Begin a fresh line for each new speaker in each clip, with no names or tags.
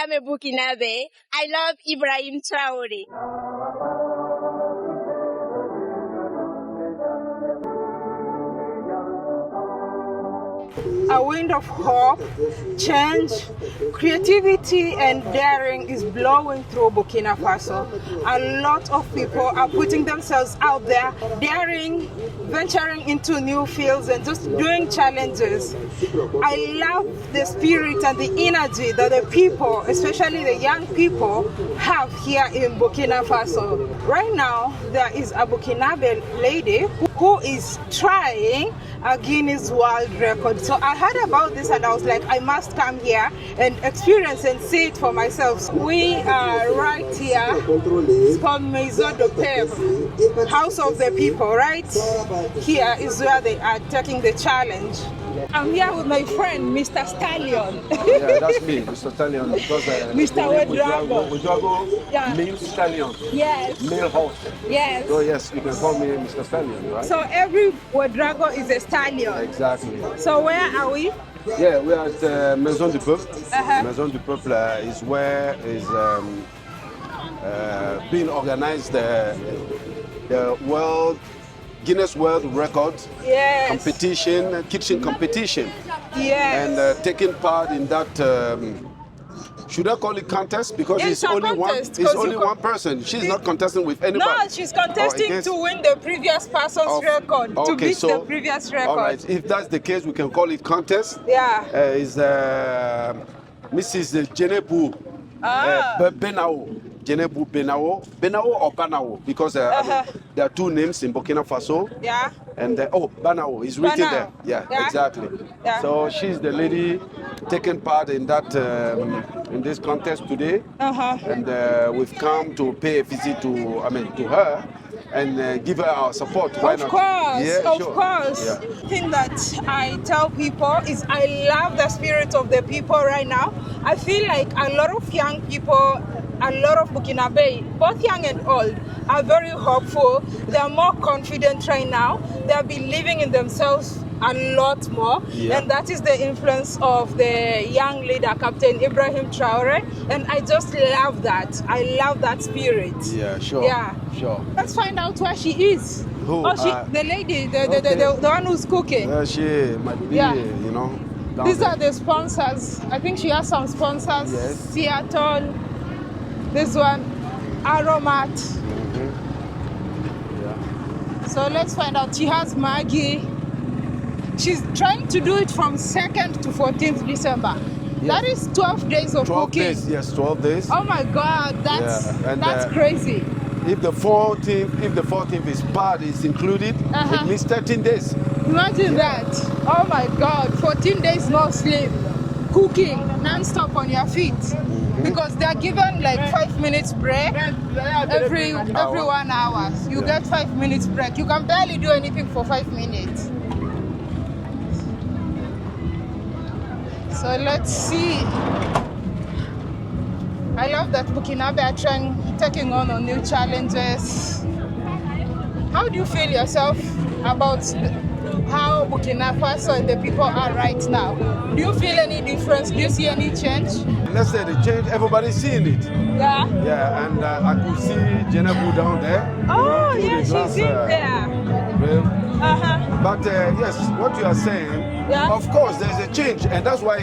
am a Burkinabe. I love Ibrahim Traore.
A wind of hope, change, creativity and daring is blowing through Burkina Faso. A lot of people are putting themselves out there, daring, venturing into new fields and just doing challenges. I love the spirit and the energy that the people, especially the young people, have here in Burkina Faso. Right now, there is a Burkinabe lady who is trying a Guinness World Record. So I heard about this and I was like, I must come here and experience and see it for myself. We are right here. It's called Maison de Peuple, House of the People. Right here is where they are taking the challenge. I'm here with my friend, Mr. Stallion.
Yeah, that's me, Mr. Stallion.
Mr.
Ouedraogo
yeah.
means stallion.
Yes.
Male horse.
Yes.
So yes, you can call me Mr. Stallion, right?
So every Ouedraogo is a stallion.
Exactly.
So where are we?
Yeah, we are at Maison du Peuple. Maison du Peuple is where is being organized the Guinness World Record competition, kitchen competition.
Yes.
And taking part in that, should I call it contest? Because it's only one person. She's not contesting with anybody.
No, she's contesting to win the previous person's record, to beat the previous record.
All right, if that's the case, we can call it contest.
Yeah.
Is Mrs. Jenebu Benao. Jenebu Benao or Banao, because there are two names in Burkina Faso.
Yeah.
And Banao is written there. Yeah, exactly.
Yeah.
So she's the lady taking part in that in this contest today. And we've come to pay a visit to her and give her our support. Why not?
Of course.
Yeah.
The thing that I tell people is I love the spirit of the people right now. I feel like a lot of young people, a lot of Burkinabe, both young and old, are very hopeful. They are more confident right now. They are believing in themselves a lot more. Yeah. And that is the influence of the young leader, Captain Ibrahim Traore. And I just love that. I love that spirit.
Yeah, sure.
Yeah.
Sure.
Let's find out where she is.
Who?
The lady, the one who's cooking.
She might be, you know.
These are the sponsors. I think she has some sponsors.
Yes.
Seattle. This one, Aromat.
Yeah.
So let's find out. She has Maggie. She's trying to do it from 2nd to 14th December. Yes. That is 12 days of
12
cooking.
12 days, yes, 12 days.
Oh my God, that's crazy.
If the 14th is bad, it's included, it means 13 days.
Imagine that. Oh my God, 14 days no sleep, cooking non-stop on your feet. Because they're given like 5 minutes break every 1 hour. You get 5 minutes break. You can barely do anything for 5 minutes. So let's see. I love that Burkinabe are taking on new challenges. How do you feel yourself about how Burkina Faso and the people are right now? Do you feel any difference? Do you see any change?
Let's say the change, everybody's seeing it.
Yeah?
Yeah, and I could see Jenebu down there.
Oh, yeah, she's in there.
But yes, what you are saying, of course, there's a change. And that's why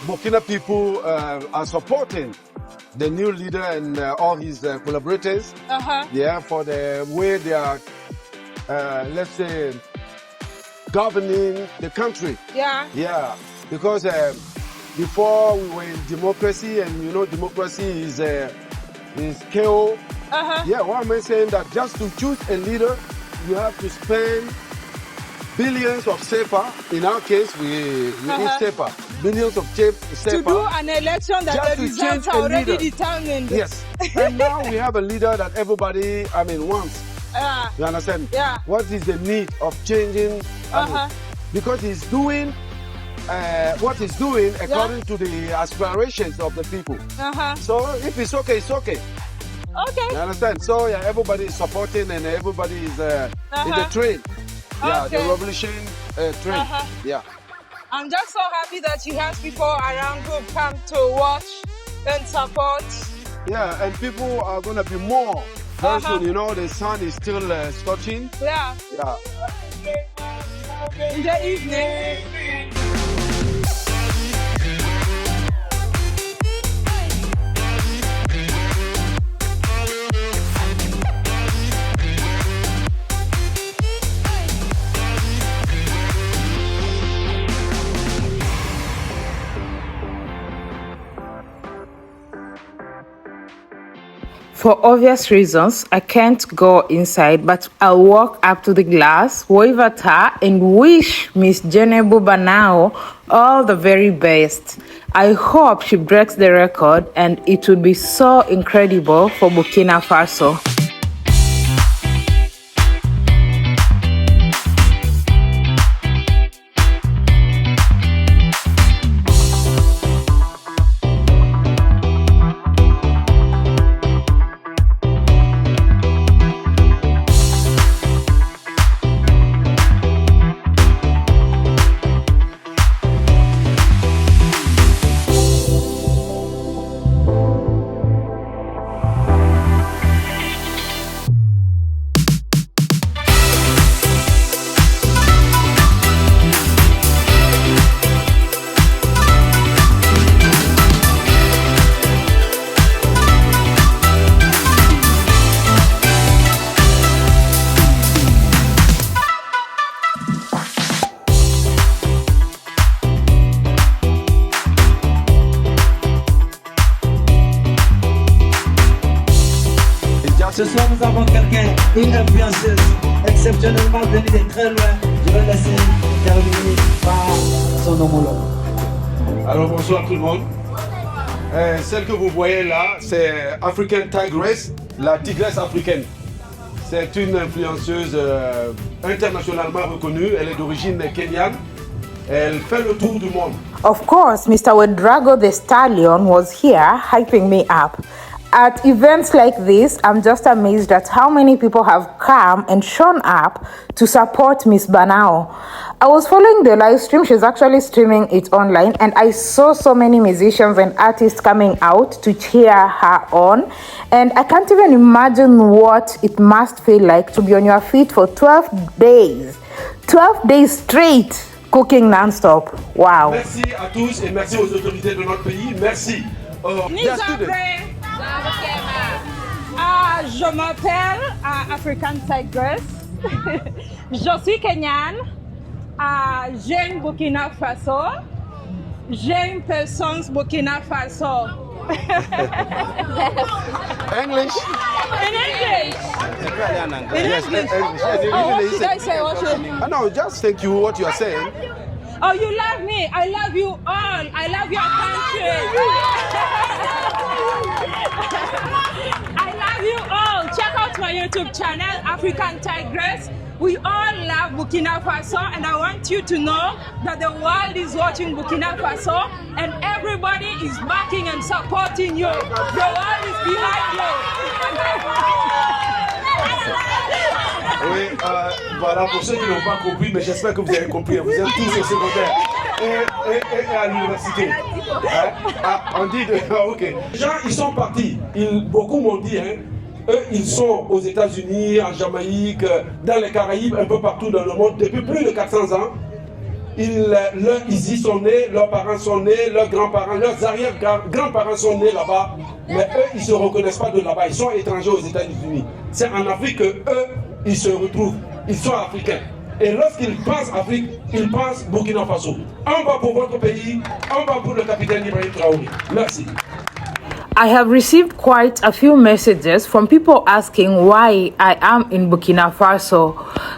Burkina people are supporting the new leader and all his collaborators. Yeah, for the way they are, let's say, governing the country. Yeah. Yeah, because before we were in democracy, and you know, democracy is KO. Yeah, why am I saying that? Just to choose a leader, you have to spend billions of CFA. In our case, we eat CFA. Billions of CFA.
To do an election that the results are already determined.
Yes. And now we have a leader that everybody, wants. You understand? Yeah. What is the need of changing? Because he's doing what he's doing according to the aspirations of the people. So if it's okay, it's okay.
Okay.
You understand? So yeah, everybody is supporting and everybody is in the train. Yeah, the revolution train. Yeah.
I'm just so happy that you have people around who come to watch and support.
Yeah, and people are going to be more very soon. You know, the sun is still scorching.
Yeah.
Yeah.
In the evening.
For obvious reasons, I can't go inside, but I'll walk up to the glass, wave at her, and wish Miss Jenebu Banao all the very best. I hope she breaks the record, and it would be so incredible for Burkina Faso.
Ce soir, nous avons quelqu'un, une influenceuse, exceptionnellement venue de très loin. Je vais laisser terminer par son homologue.
Alors bonsoir tout le monde. Celle que vous voyez là, c'est African Tigress, la tigresse africaine. C'est une influenceuse internationalement reconnue. Elle est d'origine kenyane. Elle fait le tour du monde.
Of course, Mr. Wedrago the Stallion was here hyping me up. At events like this, I'm just amazed at how many people have come and shown up to support Miss Banao. I was following the live stream. She's actually streaming it online, and I saw so many musicians and artists coming out to cheer her on. And I can't even imagine what it must feel like to be on your feet for 12 days. 12 days straight, cooking non-stop. Wow.
Merci à tous et merci aux autorités de notre pays. Merci.
Je m'appelle African Tigress. Je suis Kenyan. J'ai une Burkina Faso. J'ai une personne Burkina Faso.
English?
In English.
Yes, English.
Oh, should I say what
No, just thank you what you are saying.
Oh, you love me. I love you all. I love your country. I love you all. Check out my YouTube channel, African Tigress. We all love Burkina Faso, and I want you to know that the world is watching Burkina Faso, and everybody is backing and supporting you. The world is behind you.
Oui, voilà, pour ceux qui n'ont pas compris, mais j'espère que vous avez compris. Vous êtes tous au secondaire et à l'université. On dit ok. Les gens, ils sont partis. Beaucoup m'ont dit, eux, ils sont aux États-Unis, en Jamaïque, dans les Caraïbes, un peu partout dans le monde, depuis plus de 400 ans. Ils y sont nés, leurs parents sont nés, leurs grands-parents, leurs arrière-grands-parents sont nés là-bas. Mais eux, ils ne se reconnaissent pas de là-bas. Ils sont étrangers aux États-Unis. C'est en Afrique qu'eux, ils se retrouvent. Ils sont africains. Et lorsqu'ils pensent Afrique, ils pensent Burkina Faso. On va pour votre pays, on va pour le capitaine Ibrahim Traore. Merci.
I have received quite a few messages from people asking why I am in Burkina Faso.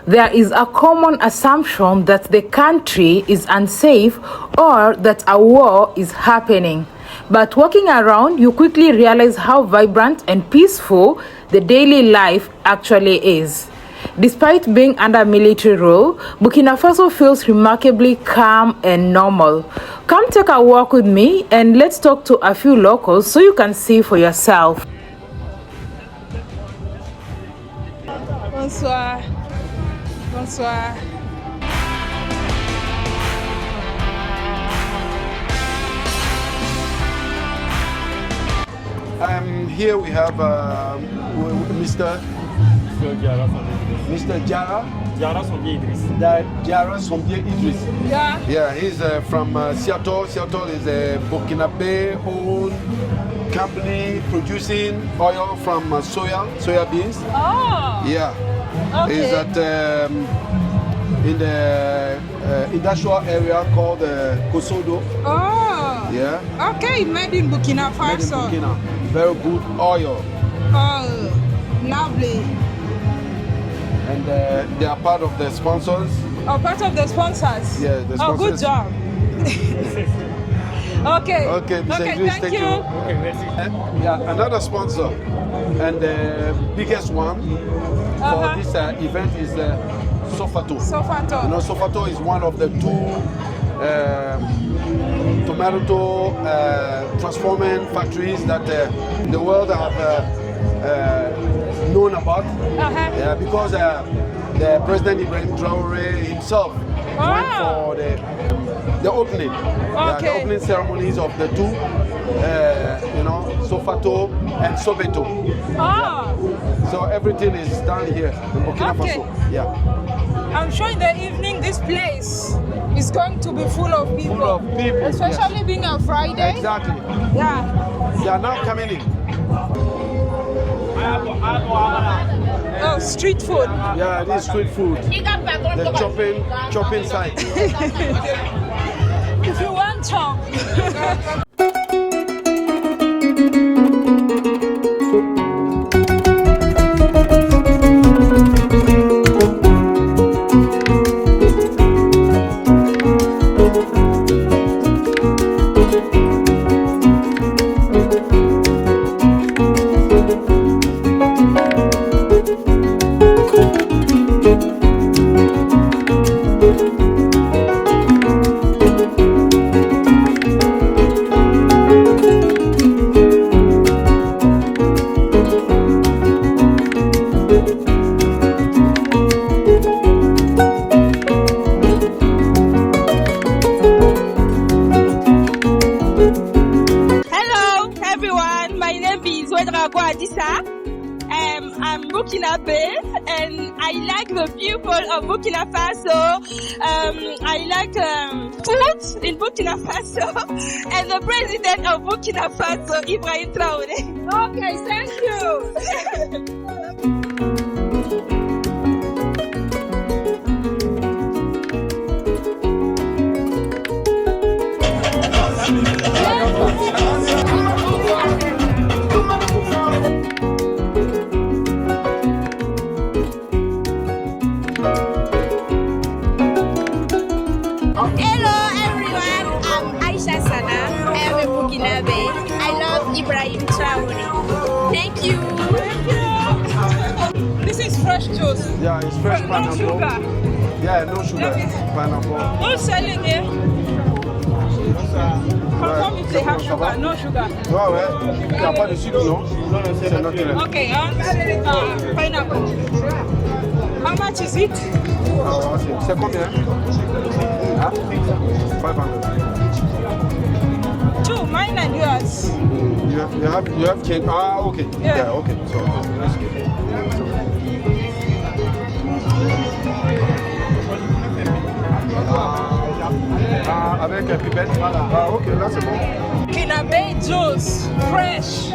There is a common assumption that the country is unsafe or that a war is happening. But walking around, you quickly realize how vibrant and peaceful the daily life actually is. Despite being under military rule, Burkina Faso feels remarkably calm and normal. Come take a walk with me and let's talk to a few locals so you can see for yourself.
Bonsoir. Bonsoir.
here we have Mr. Jara.
Jara Sombier Idriss.
Jara Sombier Idriss.
Yeah.
Yeah, he's from Seattle. Seattle is a Burkina Faso-owned company producing oil from soya beans.
Oh.
Yeah.
Okay.
He's at in the industrial area called Kosodo.
Oh.
Yeah.
Okay, made in Burkina
Made in
Faso.
Burkina. Very good oil.
Oh, lovely.
And they are part of the sponsors.
Oh, part of the sponsors.
Yeah, the
Oh, good
sponsors.
job. Okay.
Okay, Mr.
Okay,
Idriss,
thank you.
Okay, merci.
Yeah, another sponsor and the biggest one for this event is Sofato.
Sofato.
You know, Sofato is one of the two tomato transforming factories that the world have known about. Yeah, because the President Ibrahim Traore himself went for the opening, the opening ceremonies of the two, you know, Sofato and Sobeto.
Oh.
So everything is done here in Burkina Faso. Yeah.
I'm sure in the evening this place is going to be full of people.
Full of people,
Especially
yes.
being a Friday.
Exactly.
Yeah.
They are now coming in.
Oh, street food.
Yeah, this is street food. The chopping side.
If you want chop.
I'm Burkina Faso and I like the people of Burkina Faso. I like food in Burkina Faso and the president of Burkina Faso, Ibrahim Traore.
Okay, thank you.
Ibrahim Traore. Thank you.
This is fresh juice.
Yeah, it's fresh
No
pineapple.
sugar.
Yeah, no sugar. Pineapple.
Who's selling here? Confirm if they have sugar. No sugar.
Ouais, ouais. Il n'y a pas de sucre, non? C'est naturel.
Okay, pineapple. How much is it?
C'est combien? Huh? 500.
Two, mine and yours.
You have change. Ah, okay. Yeah, okay. So let's get it. Avec un pipette. Ah, ok, là c'est bon.
Kinabe juice, fresh,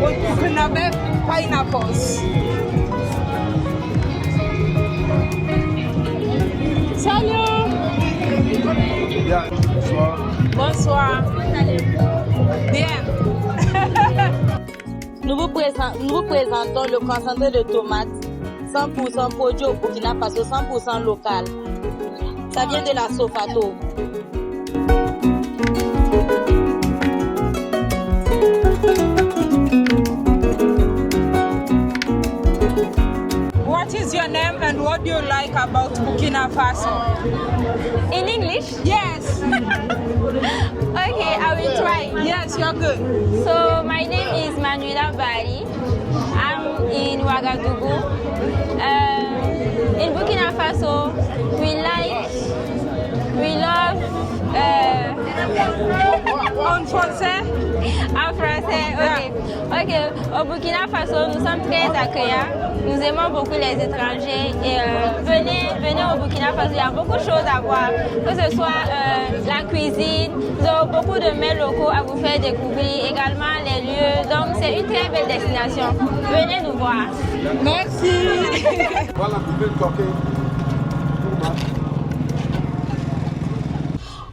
with Kinabe pineapples. Salut.
Yeah, bonsoir.
Bonsoir. Bien.
Nous vous présentons le concentré de tomates 100% produit au Burkina Faso, 100% local. Ça vient de la Sofato.
What is your name and what do you like about Burkina Faso?
In English?
Yes.
Okay, I will try.
Yes, you're good.
So my name is Manuela Bari. I'm in Ouagadougou. In Burkina Faso, we love
En français?
en français. Okay. qu'au Burkina Faso, nous sommes très accueillants. Nous aimons beaucoup les étrangers. Et venez au Burkina Faso, il y a beaucoup de choses à voir. Que ce soit la cuisine, nous avons beaucoup de mets locaux à vous faire découvrir, également les lieux. Donc c'est une très belle destination. Venez nous voir.
Merci.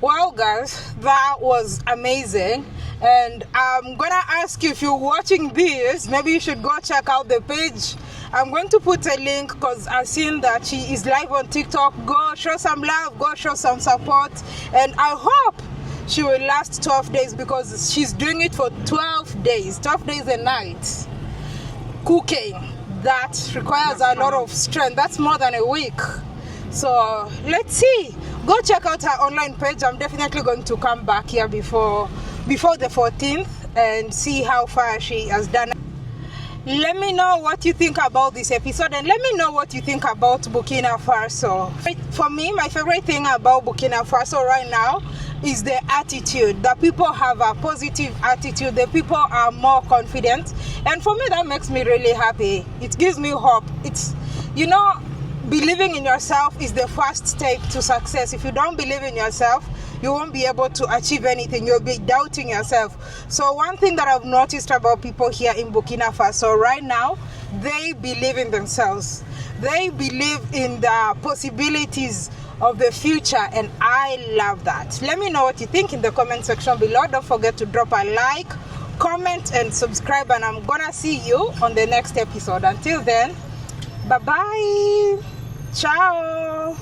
Wow, guys, that was amazing. And I'm gonna ask you, if you're watching this, maybe you should go check out the page. I'm going to put a link because I've seen that she is live on TikTok. Go show some love, go show some support. And I hope she will last 12 days because she's doing it for 12 days and nights. Cooking, that requires a lot of strength. That's more than a week. So let's see. Go check out her online page. I'm definitely going to come back here before the 14th and see how far she has done. Let me know what you think about this episode, and let me know what you think about Burkina Faso. For me, my favorite thing about Burkina Faso right now is the attitude. The people have a positive attitude. The people are more confident. And for me, that makes me really happy. It gives me hope. It's, you know, believing in yourself is the first step to success. If you don't believe in yourself, you won't be able to achieve anything. You'll be doubting yourself. So one thing that I've noticed about people here in Burkina Faso right now, they believe in themselves. They believe in the possibilities of the future, and I love that. Let me know what you think in the comment section below. Don't forget to drop a like, comment, and subscribe, and I'm gonna see you on the next episode. Until then, bye-bye. Ciao.